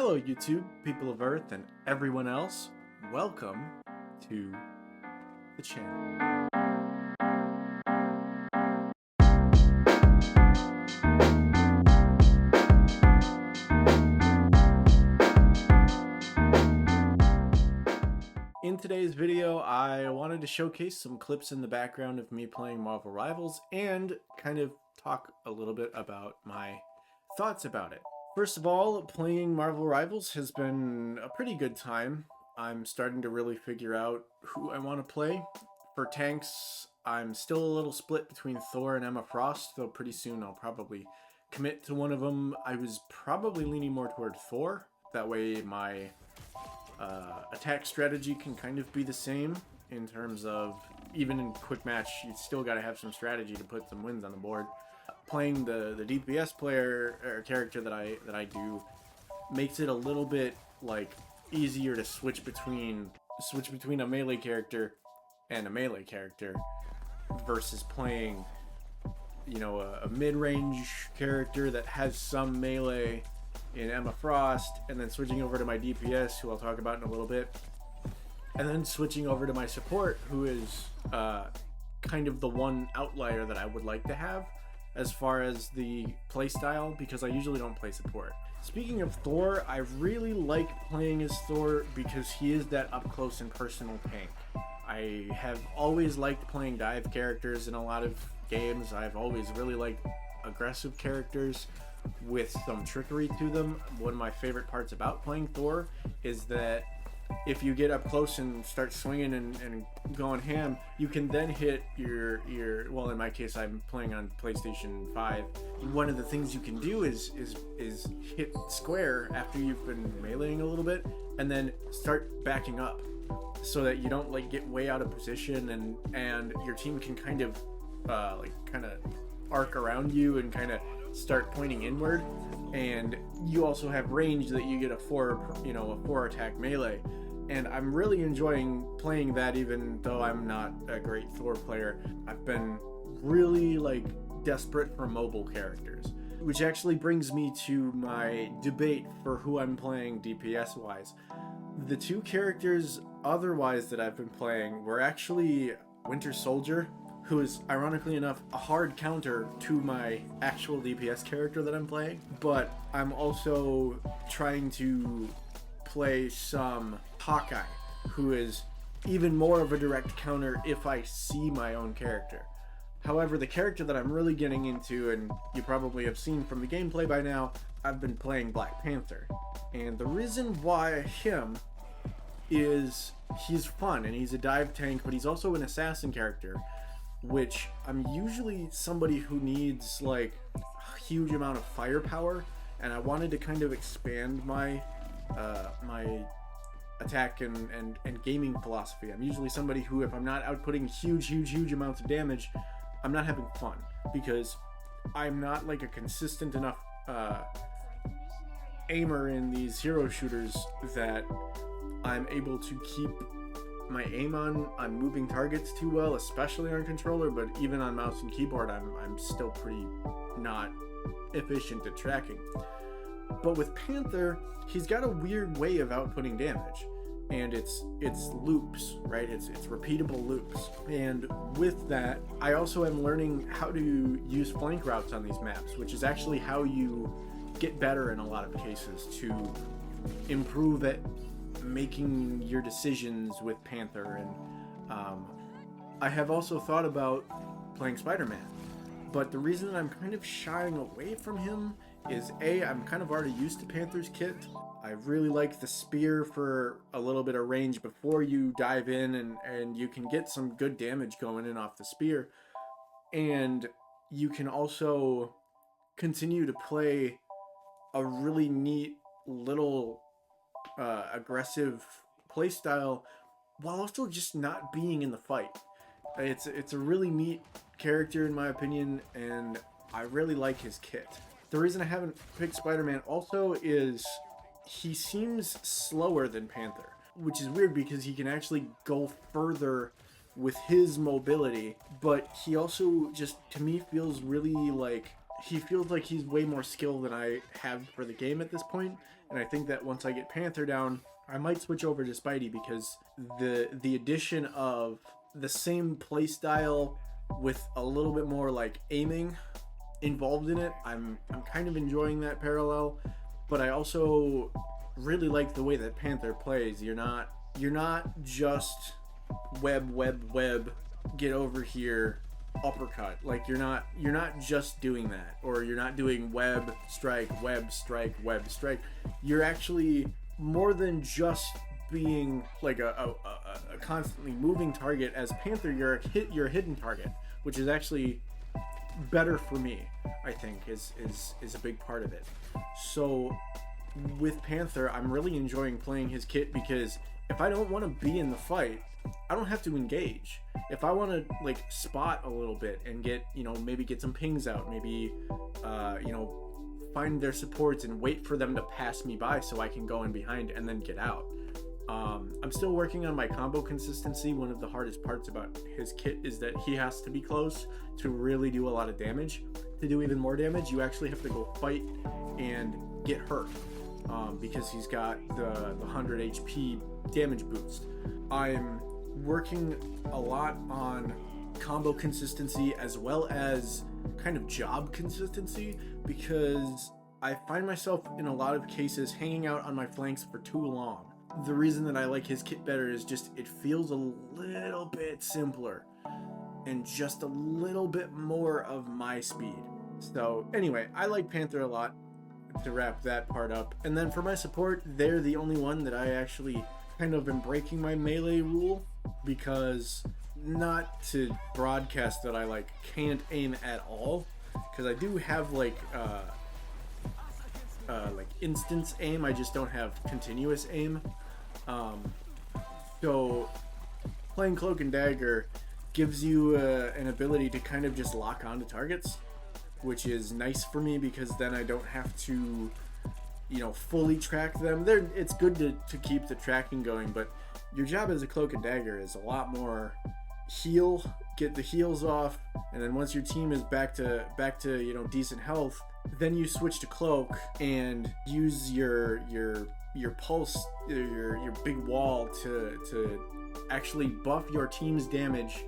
Hello YouTube, people of Earth, and everyone else. Welcome to the channel. In today's video, I wanted to showcase some clips in the background of me playing Marvel Rivals and kind of talk a little bit about my thoughts about it. First of all, playing Marvel Rivals has been a pretty good time. I'm starting to really figure out who I want to play. For tanks, I'm still a little split between Thor and Emma Frost, though pretty soon I'll probably commit to one of them. I was probably leaning more toward Thor. That way my attack strategy can kind of be the same in terms of, even in quick match, you still got to have some strategy to put some wins on the board. Playing the DPS player or character that I do makes it a little bit like easier to switch between a melee character and a melee character versus playing, you know, a mid-range character that has some melee in Emma Frost, and then switching over to my DPS, who I'll talk about in a little bit, and then switching over to my support, who is kind of the one outlier that I would like to have as far as the playstyle, because I usually don't play support. Speaking of Thor, I really like playing as Thor because he is that up close and personal tank. I have always liked playing dive characters in a lot of games. I've always really liked aggressive characters with some trickery to them. One of my favorite parts about playing Thor is that if you get up close and start swinging and going ham, you can then hit your well, in my case, I'm playing on PlayStation 5. One of the things you can do is hit square after you've been meleeing a little bit, and then start backing up so that you don't like get way out of position, and your team can kind of arc around you and kind of start pointing inward. And you also have range that you get a four attack melee, and I'm really enjoying playing that, even though I'm not a great Thor player. I've been really like desperate for mobile characters, which actually brings me to my debate for who I'm playing DPS wise. The two characters otherwise that I've been playing were actually Winter Soldier, who is, ironically enough, a hard counter to my actual DPS character that I'm playing, but I'm also trying to play some Hawkeye, who is even more of a direct counter if I see my own character. However, the character that I'm really getting into, and you probably have seen from the gameplay by now, I've been playing Black Panther. And the reason why him is he's fun, and he's a dive tank, but he's also an assassin character, which I'm usually somebody who needs like a huge amount of firepower, and I wanted to kind of expand my my attack and gaming philosophy. I'm usually somebody who, if I'm not outputting huge amounts of damage, I'm not having fun, because I'm not like a consistent enough aimer in these hero shooters that I'm able to keep my aim on moving targets too well, especially on controller, but even on mouse and keyboard I'm still pretty not efficient at tracking. But with Panther, he's got a weird way of outputting damage, and it's loops, right? It's repeatable loops. And with that, I also am learning how to use flank routes on these maps, which is actually how you get better in a lot of cases to improve at making your decisions with Panther. And I have also thought about playing Spider-Man, but the reason that I'm kind of shying away from him is I'm kind of already used to Panther's kit. I really like the spear for a little bit of range before you dive in, and you can get some good damage going in off the spear, and you can also continue to play a really neat little aggressive playstyle while also just not being in the fight. It's a really neat character in my opinion, and I really like his kit. The reason I haven't picked Spider-Man also is he seems slower than Panther, which is weird because he can actually go further with his mobility, but he also just, to me, feels really like he feels like he's way more skill than I have for the game at this point, and I think that once I get Panther down, I might switch over to Spidey, because the addition of the same playstyle with a little bit more like aiming involved in it, I'm kind of enjoying that parallel. But I also really like the way that Panther plays. You're not just web, get over here, uppercut. Like you're not just doing that, or you're not doing web strike, web strike, web strike. You're actually more than just being like a constantly moving target. As Panther, you're a hidden target, which is actually better for me, I think, is a big part of it. So with Panther, I'm really enjoying playing his kit, because if I don't want to be in the fight, I don't have to engage. If I want to like spot a little bit and get, maybe get some pings out, maybe find their supports and wait for them to pass me by so I can go in behind and then get out. I'm still working on my combo consistency. One of the hardest parts about his kit is that he has to be close to really do a lot of damage. To do even more damage, you actually have to go fight and get hurt, because he's got the 100 HP damage boost. I'm working a lot on combo consistency as well as kind of job consistency, because I find myself in a lot of cases hanging out on my flanks for too long. The reason that I like his kit better is just it feels a little bit simpler and just a little bit more of my speed. So anyway, I like Panther a lot, to wrap that part up. And then for my support, they're the only one that I actually kind of am breaking my melee rule, because not to broadcast that I like can't aim at all, because I do have like instance aim, I just don't have continuous aim. So playing Cloak and Dagger gives you an ability to kind of just lock onto targets, which is nice for me, because then I don't have to fully track them. It's good to keep the tracking going, but your job as a Cloak and Dagger is a lot more heal, get the heals off, and then once your team is back to decent health, then you switch to Cloak and use your pulse, your big wall to actually buff your team's damage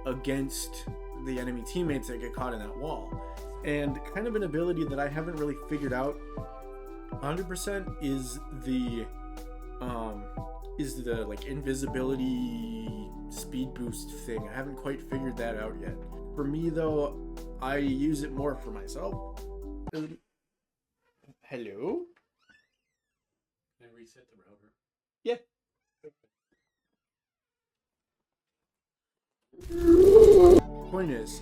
against the enemy teammates that get caught in that wall. And kind of an ability that I haven't really figured out 100% is the like invisibility speed boost thing. I haven't quite figured that out yet. For me though, I use it more for myself. Hello? Can I reset the router? Yeah. Point is,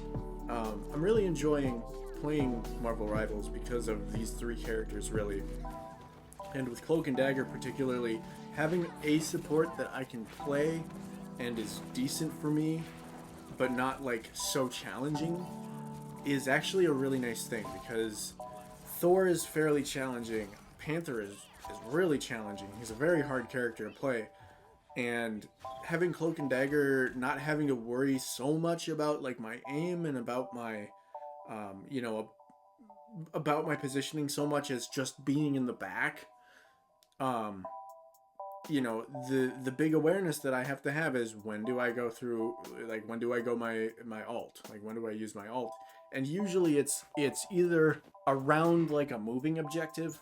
I'm really enjoying playing Marvel Rivals because of these three characters, really. And with Cloak and Dagger particularly, having a support that I can play and is decent for me, but not like so challenging, is actually a really nice thing, because Thor is fairly challenging, Panther is really challenging. He's a very hard character to play, and having Cloak and Dagger, not having to worry so much about like my aim and about my about my positioning so much as just being in the back. The big awareness that I have to have is when do I go through, like when do I go my alt, like when do I use my alt, and usually it's either around like a moving objective,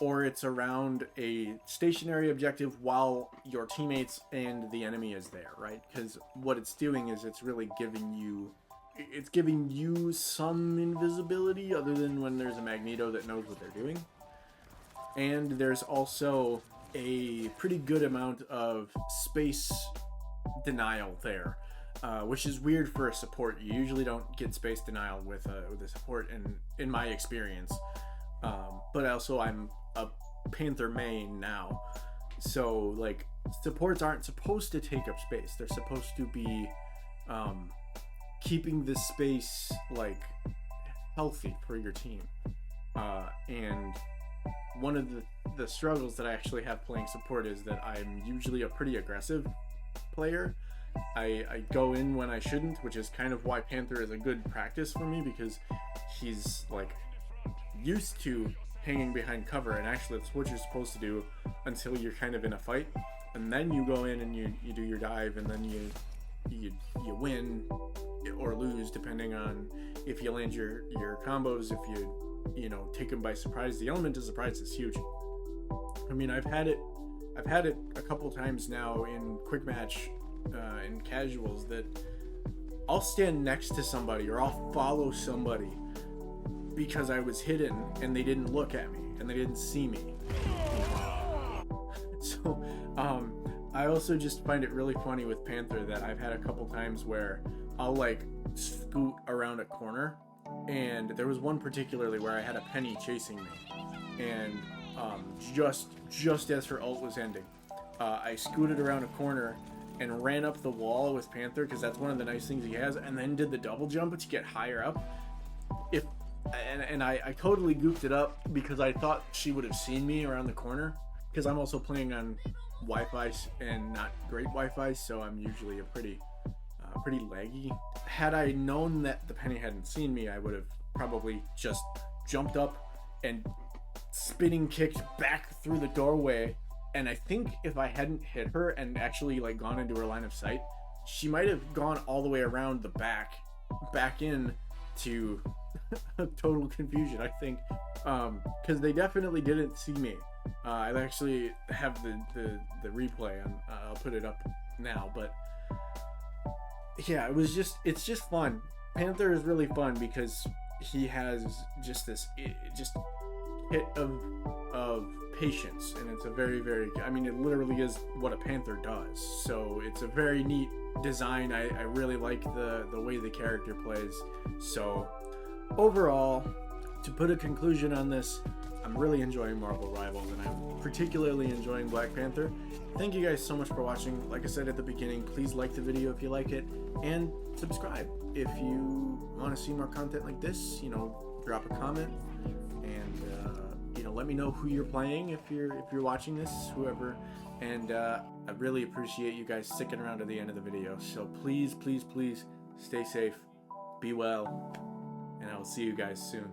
or it's around a stationary objective while your teammates and the enemy is there, right? Because what it's doing is it's really giving you some invisibility, other than when there's a Magneto that knows what they're doing. And there's also a pretty good amount of space denial there, which is weird for a support. You usually don't get space denial with a support in my experience. But also I'm a Panther main now, so like supports aren't supposed to take up space. They're supposed to be keeping the space like healthy for your team. And one of the struggles that I actually have playing support is that I'm usually a pretty aggressive player, I go in when I shouldn't, which is kind of why Panther is a good practice for me, because he's like used to hanging behind cover, and actually that's what you're supposed to do until you're kind of in a fight, and then you go in and you do your dive, and then you win or lose depending on if you land your combos, if you know, take them by surprise. The element of surprise is huge. I mean, I've had it a couple times now in quick match in casuals that I'll stand next to somebody or I'll follow somebody because I was hidden and they didn't look at me and they didn't see me. So I also just find it really funny with Panther that I've had a couple times where I'll like scoot around a corner, and there was one particularly where I had a Penny chasing me, and just as her ult was ending, I scooted around a corner and ran up the wall with Panther, because that's one of the nice things he has, and then did the double jump to get higher up. I totally goofed it up because I thought she would have seen me around the corner, because I'm also playing on Wi-Fi and not great Wi-Fi, so I'm usually a pretty laggy. Had I known that the Penny hadn't seen me, I would have probably just jumped up and spinning kicked back through the doorway. And I think if I hadn't hit her and actually like gone into her line of sight, she might have gone all the way around the back in to total confusion, I think, because they definitely didn't see me. I actually have the replay, and I'll put it up now, but yeah, it's just fun. Panther is really fun because he has just this hit of patience, and it's a very, I mean, it literally is what a Panther does, so it's a very neat design. I really like the way the character plays. So overall, to put a conclusion on this, I'm really enjoying Marvel Rivals, and I'm particularly enjoying Black Panther. Thank you guys so much for watching. Like I said at the beginning, please like the video if you like it, and subscribe if you want to see more content like this. You know, drop a comment, and you know, let me know who you're playing if you're watching this, whoever. And I really appreciate you guys sticking around to the end of the video. So please stay safe, be well, and I will see you guys soon.